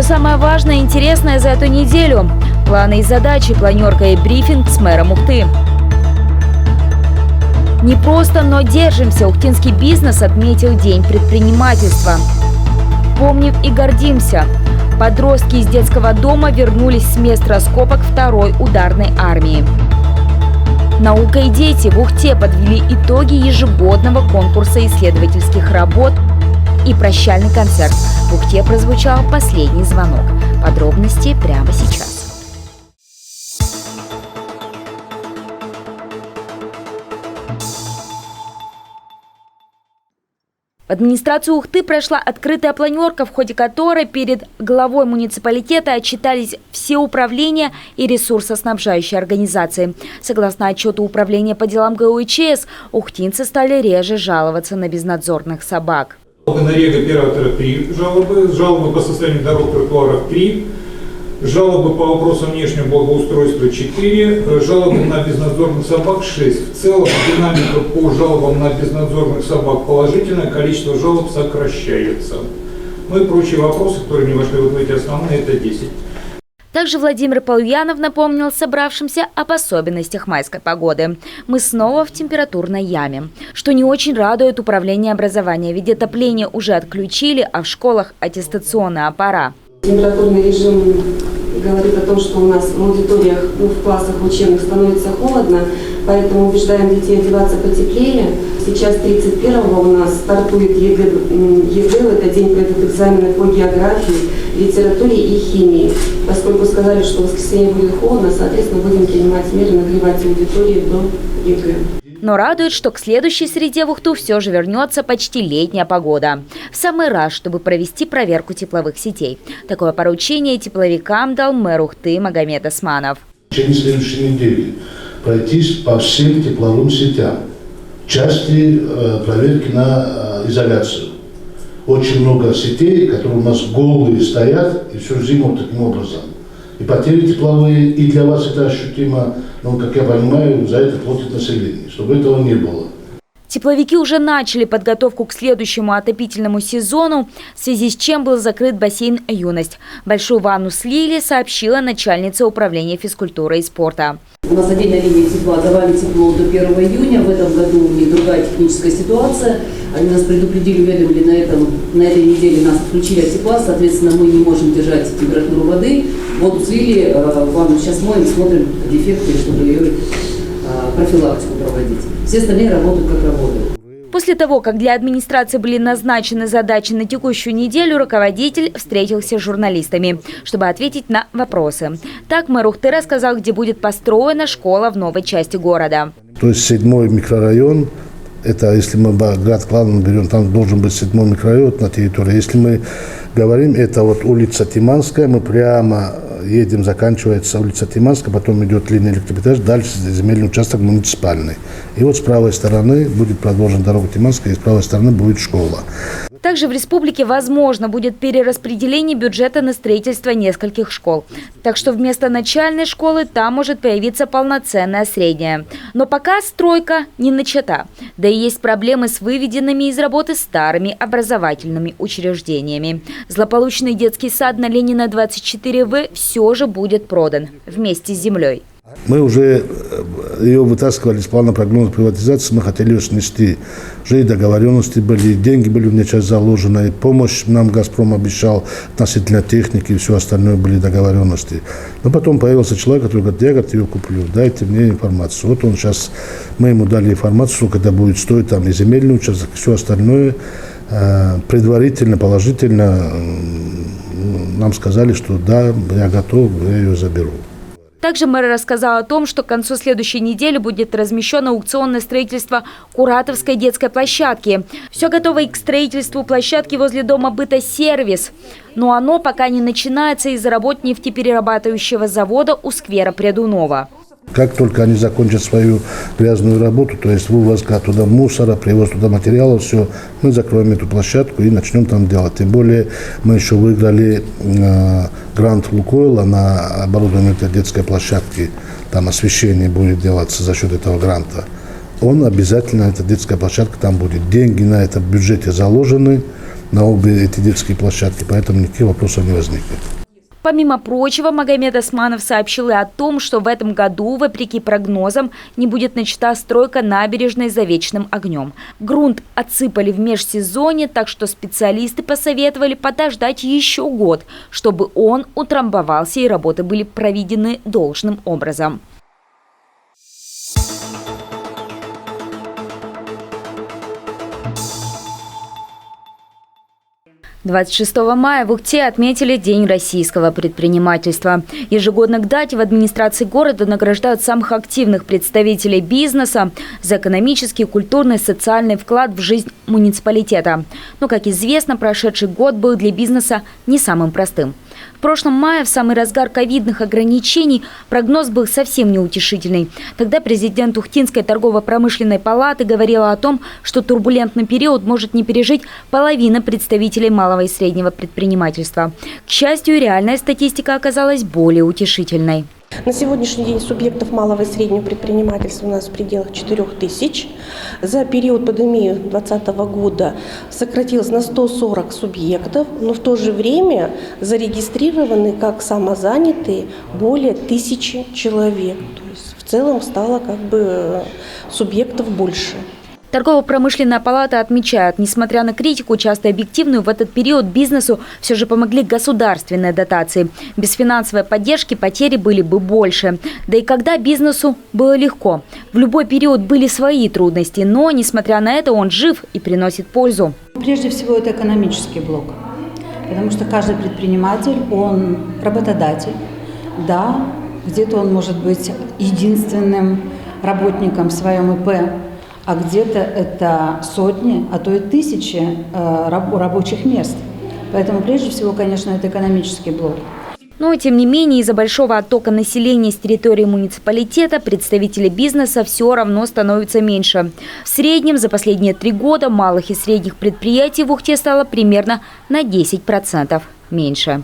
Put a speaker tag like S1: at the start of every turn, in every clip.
S1: Все самое важное и интересное за эту неделю. Планы и задачи, планерка и брифинг с мэром Ухты. Не просто, но держимся. Ухтинский бизнес отметил День предпринимательства. Помним и гордимся. Подростки из детского дома вернулись с мест раскопок второй ударной армии. Наука и дети в Ухте подвели итоги ежегодного конкурса исследовательских работ и прощальный концерт. В Ухте прозвучал последний звонок. Подробности прямо сейчас. В администрацию Ухты прошла открытая планерка, в ходе которой перед главой муниципалитета отчитались все управления и ресурсоснабжающие организации. Согласно отчету Управления по делам ГУ и ЧС, ухтинцы стали реже жаловаться на безнадзорных собак.
S2: На регоператора 3 жалобы по состоянию дорог, тротуаров 3, жалобы по вопросам внешнего благоустройства 4, жалобы на безнадзорных собак 6. В целом динамика по жалобам на безнадзорных собак положительная, количество жалоб сокращается. Ну и прочие вопросы, которые не вошли в эти основные, это 10.
S1: Также Владимир Полуянов напомнил собравшимся об особенностях майской погоды. Мы снова в температурной яме, что не очень радует управление образования, ведь отопление уже отключили, а в школах аттестационная пора.
S3: Температурный режим говорит о том, что у нас в аудиториях, в классах учебных становится холодно, поэтому убеждаем детей одеваться потеплее. Сейчас 31-го у нас стартует ЕГЭ, в этот день пройдут экзамены по географии, литературе и химии. Поскольку сказали, что в воскресенье будет холодно, соответственно, будем принимать меры нагревать аудитории до ЕГЭ.
S1: Но радует, что к следующей среде в Ухту все же вернется почти летняя погода. В самый раз, чтобы провести проверку тепловых сетей. Такое поручение тепловикам дал мэр Ухты Магомед Османов.
S4: В течение следующей недели пройтись по всем тепловым сетям. Части проверки на изоляцию. Очень много сетей, которые у нас голые стоят и всю зиму таким образом. И потери тепловые, и для вас это ощутимо, но, как я понимаю, за это платит население, чтобы этого не было.
S1: Тепловики уже начали подготовку к следующему отопительному сезону, в связи с чем был закрыт бассейн «Юность». Большую ванну слили, сообщила начальница управления физкультуры и спорта.
S5: У нас отдельная линия тепла, давали тепло до 1 июня. В этом году у них другая техническая ситуация. Они нас предупредили, уведомили на этой неделе нас отключили от тепла. Соответственно, мы не можем держать температуру воды. Воду слили, ванну сейчас моем, смотрим дефекты, чтобы ее профилактику проводить. Все остальные работают как работают.
S1: После того, как для администрации были назначены задачи на текущую неделю, руководитель встретился с журналистами, чтобы ответить на вопросы. Так мэр Ухты рассказал, где будет построена школа в новой части города.
S4: То есть 7-й микрорайон, это если мы град Клан берем, там должен быть 7-й микрорайон на территории. Если мы говорим, это вот улица Тиманская, мы прямо едем, заканчивается улица Тиманская, потом идет линия электропередач, дальше земельный участок муниципальный. И вот с правой стороны будет продолжена дорога Тиманская, и с правой стороны будет школа.
S1: Также в республике возможно будет перераспределение бюджета на строительство нескольких школ. Так что вместо начальной школы там может появиться полноценная средняя. Но пока стройка не начата. Да и есть проблемы с выведенными из работы старыми образовательными учреждениями. Злополучный детский сад на Ленина 24В все же будет продан вместе с землей.
S4: Мы уже ее вытаскивали с плана прогноза приватизации, мы хотели ее снести. Уже и договоренности были, и деньги были в ней часть заложены, и помощь нам «Газпром» обещал относительно техники, и все остальное были договоренности. Но потом появился человек, который говорит, я ее куплю, дайте мне информацию. Вот он сейчас, мы ему дали информацию, когда будет стоить там и земельный участок, и все остальное. Предварительно, положительно нам сказали, что да, я готов, я ее заберу.
S1: Также мэр рассказал о том, что к концу следующей недели будет размещено аукционное строительство Куратовской детской площадки. Все готово и к строительству площадки возле дома быта «Сервис». Но оно пока не начинается из-за работ нефтеперерабатывающего завода у сквера Прядунова.
S4: Как только они закончат свою грязную работу, то есть вывозка туда мусора, привоз туда материала, все, мы закроем эту площадку и начнем там делать. Тем более мы еще выиграли грант Лукойла на оборудование этой детской площадки. Там освещение будет делаться за счет этого гранта. Он обязательно, эта детская площадка там будет. Деньги на это в бюджете заложены. на обе эти детские площадки, поэтому никаких вопросов не возникнет.
S1: Помимо прочего, Магомед Османов сообщил и о том, что в этом году, вопреки прогнозам, не будет начата стройка набережной за вечным огнем. Грунт отсыпали в межсезонье, так что специалисты посоветовали подождать еще год, чтобы он утрамбовался и работы были проведены должным образом. 26 мая в Ухте отметили День российского предпринимательства. Ежегодно к дате в администрации города награждают самых активных представителей бизнеса за экономический, культурный, социальный вклад в жизнь муниципалитета. Но, как известно, прошедший год был для бизнеса не самым простым. В прошлом мае, в самый разгар ковидных ограничений, прогноз был совсем неутешительный. Тогда президент Ухтинской торгово-промышленной палаты говорила о том, что турбулентный период может не пережить половина представителей малого и среднего предпринимательства. К счастью, реальная статистика оказалась более утешительной.
S6: На сегодняшний день субъектов малого и среднего предпринимательства у нас в пределах 4000. За период пандемии 2020 года сократилось на 140 субъектов, но в то же время зарегистрированы как самозанятые более 1000 человек. То есть в целом стало субъектов больше.
S1: Торгово-промышленная палата отмечает, несмотря на критику, часто объективную, в этот период бизнесу все же помогли государственные дотации. Без финансовой поддержки потери были бы больше. Да и когда бизнесу было легко. В любой период были свои трудности, но, несмотря на это, он жив и приносит пользу.
S7: Прежде всего, это экономический блок, потому что каждый предприниматель, он работодатель. Да, где-то он может быть единственным работником в своем ИП, а где-то это сотни, а то и тысячи рабочих мест. Поэтому, прежде всего, конечно, это экономический блок.
S1: Но, тем не менее, из-за большого оттока населения с территории муниципалитета представителей бизнеса все равно становится меньше. В среднем за последние 3 года малых и средних предприятий в Ухте стало примерно на 10% меньше.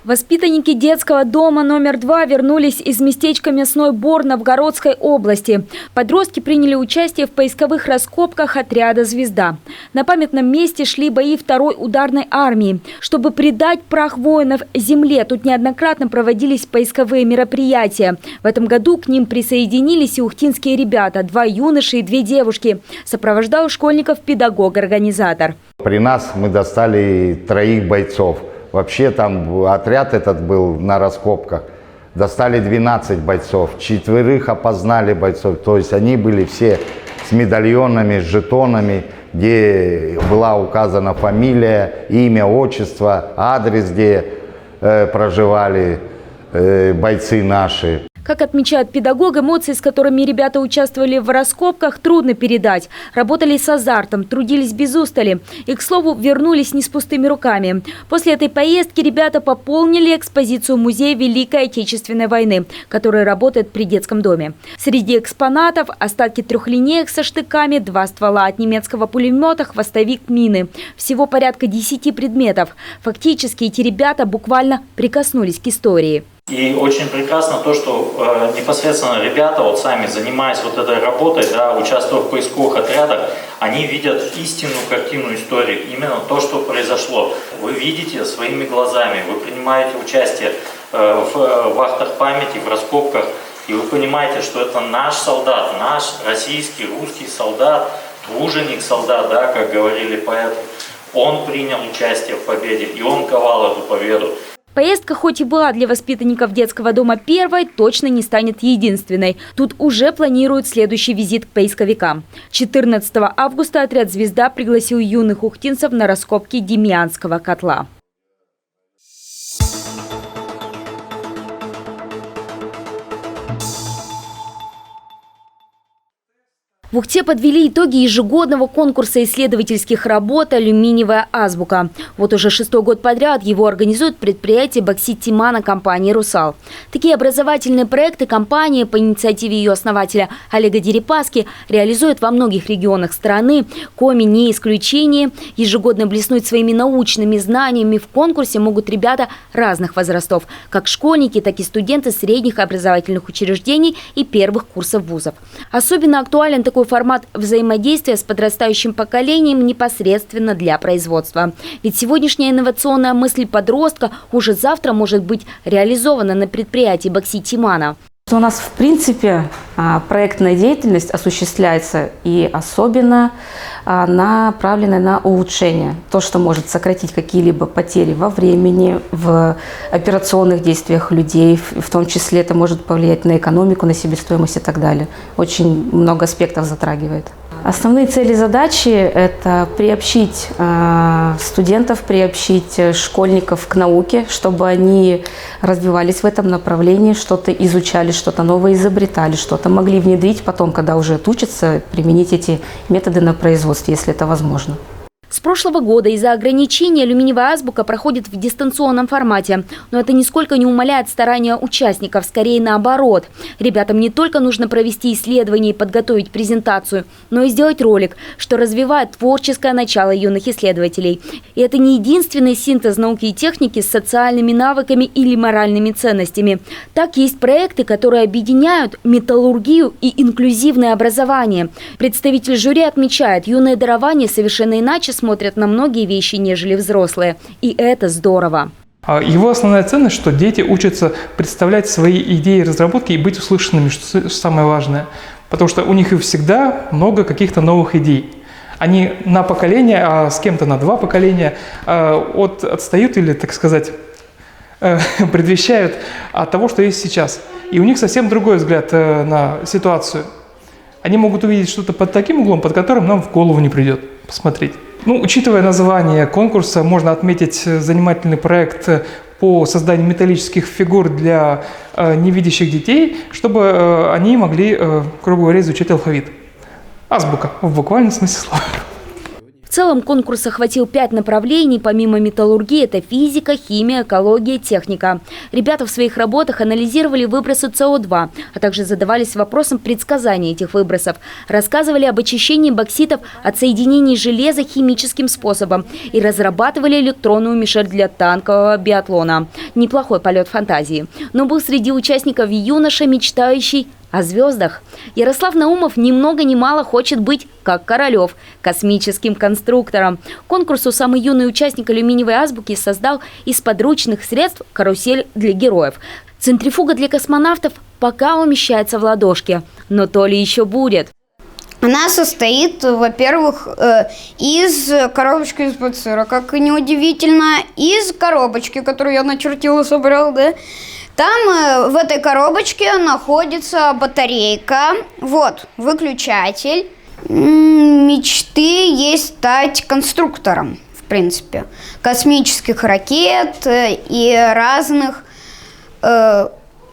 S1: Воспитанники детского дома номер 2 вернулись из местечка Мясной Бор Новгородской области. Подростки приняли участие в поисковых раскопках отряда «Звезда». На памятном месте шли бои 2-й ударной армии. Чтобы предать прах воинов земле, тут неоднократно проводились поисковые мероприятия. В этом году к ним присоединились и ухтинские ребята – 2 юноши и 2 девушки. Сопровождал школьников педагог-организатор.
S8: При нас мы достали 3 бойцов. Вообще там отряд этот был на раскопках. Достали 12 бойцов, 4 опознали бойцов. То есть они были все с медальонами, с жетонами, где была указана фамилия, имя, отчество, адрес, где проживали бойцы наши.
S1: Как отмечает педагог, эмоции, с которыми ребята участвовали в раскопках, трудно передать. Работали с азартом, трудились без устали. И, к слову, вернулись не с пустыми руками. После этой поездки ребята пополнили экспозицию музея Великой Отечественной войны, который работает при детском доме. Среди экспонатов остатки 3 линеек со штыками, 2 ствола от немецкого пулемета, хвостовик, мины. Всего порядка 10 предметов. Фактически эти ребята буквально прикоснулись к истории.
S9: И очень прекрасно то, что непосредственно ребята, сами занимаясь этой работой, участвуя в поисковых отрядах, они видят истинную картину истории, именно то, что произошло. Вы видите своими глазами, вы принимаете участие в вахтах памяти, в раскопках, и вы понимаете, что это наш солдат, наш российский, русский солдат, труженик солдат, как говорили поэты. Он принял участие в победе, и он ковал эту победу.
S1: Поездка хоть и была для воспитанников детского дома первой, точно не станет единственной. Тут уже планируют следующий визит к поисковикам. 14 августа отряд «Звезда» пригласил юных ухтинцев на раскопки Демьянского котла. В Ухте подвели итоги ежегодного конкурса исследовательских работ «Алюминиевая азбука». Вот уже 6-й год подряд его организует предприятие «Боксит Тимана» компании «Русал». Такие образовательные проекты компания по инициативе ее основателя Олега Дерипаски реализует во многих регионах страны. Коми не исключение. Ежегодно блеснуть своими научными знаниями в конкурсе могут ребята разных возрастов. Как школьники, так и студенты средних образовательных учреждений и первых курсов вузов. Особенно актуален такой формат взаимодействия с подрастающим поколением непосредственно для производства. Ведь сегодняшняя инновационная мысль подростка уже завтра может быть реализована на предприятии «Боксит Тимана».
S10: У нас, в принципе, проектная деятельность осуществляется и особенно направлена на улучшение. То, что может сократить какие-либо потери во времени, в операционных действиях людей, в том числе это может повлиять на экономику, на себестоимость и так далее. Очень много аспектов затрагивает. Основные цели и задачи – это приобщить студентов, приобщить школьников к науке, чтобы они развивались в этом направлении, что-то изучали, что-то новое изобретали, что-то могли внедрить потом, когда уже отучатся, применить эти методы на производстве, если это возможно.
S1: С прошлого года из-за ограничений «Алюминиевая азбука» проходит в дистанционном формате. Но это нисколько не умаляет старания участников, скорее наоборот. Ребятам не только нужно провести исследование и подготовить презентацию, но и сделать ролик, что развивает творческое начало юных исследователей. И это не единственный синтез науки и техники с социальными навыками или моральными ценностями. Так есть проекты, которые объединяют металлургию и инклюзивное образование. Представитель жюри отмечает, юные дарования совершенно иначе смотрят на многие вещи, нежели взрослые. И это здорово.
S11: Его основная ценность, что дети учатся представлять свои идеи, разработки и быть услышанными, что самое важное. Потому что у них и всегда много каких-то новых идей. Они на поколение, а с кем-то на 2 поколения отстают или, так сказать, предвещают от того, что есть сейчас. И у них совсем другой взгляд на ситуацию. Они могут увидеть что-то под таким углом, под которым нам в голову не придет посмотреть. Учитывая название конкурса, можно отметить занимательный проект по созданию металлических фигур для невидящих детей, чтобы они могли, грубо говоря, изучать алфавит. Азбука, в буквальном смысле слова.
S1: В целом конкурс охватил 5 направлений. Помимо металлургии, это физика, химия, экология, техника. Ребята в своих работах анализировали выбросы СО2, а также задавались вопросом предсказания этих выбросов. Рассказывали об очищении бокситов от соединений железа химическим способом и разрабатывали электронную мишень для танкового биатлона. Неплохой полет фантазии. Но был среди участников юноша, мечтающий о звездах. Ярослав Наумов ни много ни мало хочет быть, как Королев, космическим конструктором. К конкурсу самый юный участник «Алюминиевой азбуки» создал из подручных средств карусель для героев. Центрифуга для космонавтов пока умещается в ладошке. Но то ли еще будет.
S12: Она состоит, во-первых, из коробочки из-под сыра, как и неудивительно, из коробочки, которую я начертил и собрал, да. Там в этой коробочке находится батарейка, вот, выключатель. Мечты есть стать конструктором, в принципе, космических ракет и разных,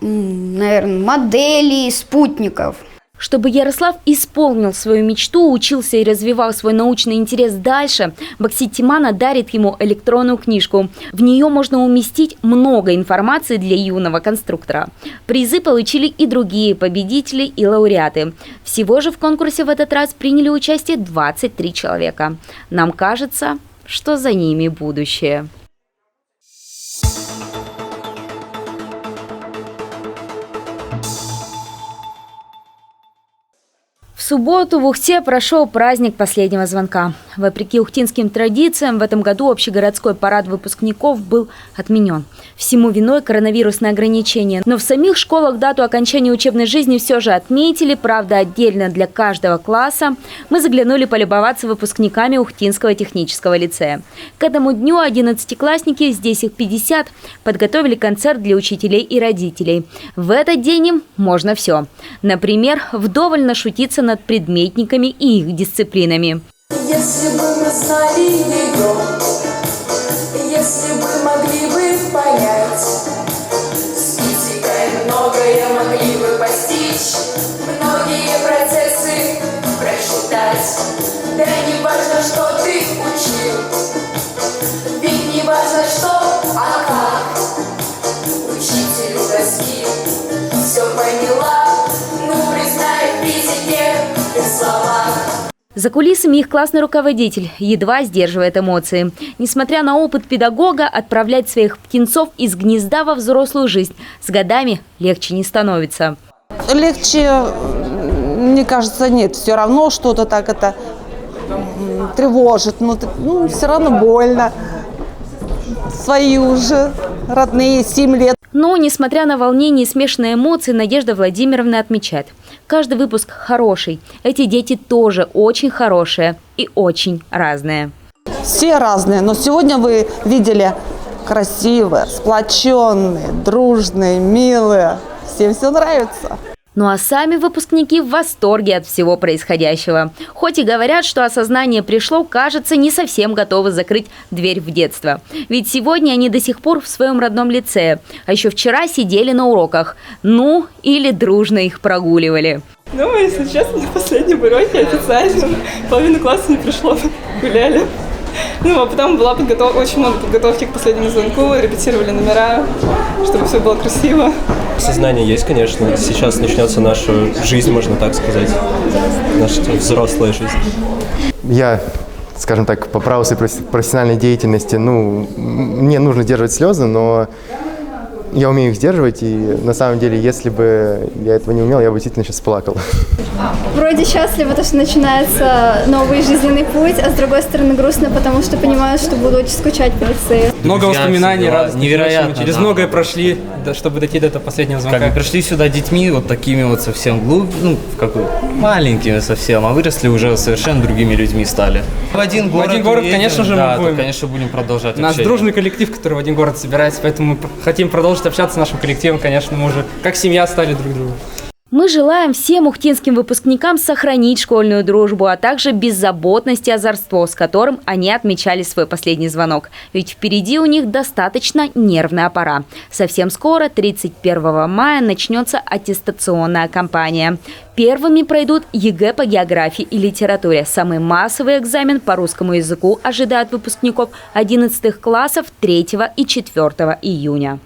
S12: наверное, моделей спутников.
S1: Чтобы Ярослав исполнил свою мечту, учился и развивал свой научный интерес дальше, Боксит Тимана дарит ему электронную книжку. В нее можно уместить много информации для юного конструктора. Призы получили и другие победители и лауреаты. Всего же в конкурсе в этот раз приняли участие 23 человека. Нам кажется, что за ними будущее. В субботу в Ухте прошел праздник последнего звонка. Вопреки ухтинским традициям, в этом году общегородской парад выпускников был отменен. Всему виной коронавирусные ограничения. Но в самих школах дату окончания учебной жизни все же отметили, правда, отдельно для каждого класса. Мы заглянули полюбоваться выпускниками Ухтинского технического лицея. К этому дню 11-классники, здесь их 50, подготовили концерт для учителей и родителей. В этот день им можно все. Например, вдоволь нашутиться над предметниками и их дисциплинами.
S13: Если бы мы знали ее, если бы могли бы понять, с физикой многое могли бы постичь, многие процессы
S1: За кулисами их классный руководитель едва сдерживает эмоции. Несмотря на опыт педагога, отправлять своих птенцов из гнезда во взрослую жизнь с годами легче не становится.
S14: Легче, мне кажется, нет. Все равно что-то так это тревожит, но все равно больно. Свои уже родные 7 лет.
S1: Но, несмотря на волнение и смешанные эмоции, Надежда Владимировна отмечает: каждый выпуск хороший. Эти дети тоже очень хорошие и очень разные.
S14: Все разные, но сегодня вы видели красивые, сплоченные, дружные, милые. Всем все нравится.
S1: Ну а сами выпускники в восторге от всего происходящего. Хоть и говорят, что осознание пришло, кажется, не совсем готовы закрыть дверь в детство. Ведь сегодня они до сих пор в своем родном лицее. А еще вчера сидели на уроках. Ну, или дружно их прогуливали.
S15: Ну, если честно, на последнем уроке официально половина класса не пришло, гуляли. Ну, а потом была очень много подготовки к последнему звонку, репетировали номера, чтобы все было красиво.
S16: Сознание есть, конечно. Сейчас начнется наша жизнь, можно так сказать. Наша взрослая жизнь.
S17: Я, скажем так, по праву своей профессиональной деятельности, мне нужно сдерживать слезы, но я умею их сдерживать, и на самом деле, если бы я этого не умел, я бы действительно сейчас плакал.
S18: Вроде счастлива, потому что начинается новый жизненный путь, а с другой стороны грустно, потому что понимаю, что буду очень скучать по лицею.
S19: Много воспоминаний, радостных.
S20: Невероятно.
S19: Через многое прошли, чтобы дойти до этого последнего звонка.
S20: Как бы пришли сюда детьми, вот такими вот совсем маленькими совсем, а выросли уже совершенно другими людьми стали. В один город,
S19: конечно же,
S20: да,
S19: мы будем.
S20: Конечно, будем продолжать.
S19: У нас дружный коллектив, который в один город собирается, поэтому мы хотим продолжить общаться с нашим коллективом, конечно, мы уже как семья стали друг другу.
S1: Мы желаем всем ухтинским выпускникам сохранить школьную дружбу, а также беззаботность и озорство, с которым они отмечали свой последний звонок. Ведь впереди у них достаточно нервная пора. Совсем скоро, 31 мая, начнется аттестационная кампания. Первыми пройдут ЕГЭ по географии и литературе. Самый массовый экзамен по русскому языку ожидает выпускников 11 классов 3 и 4 июня.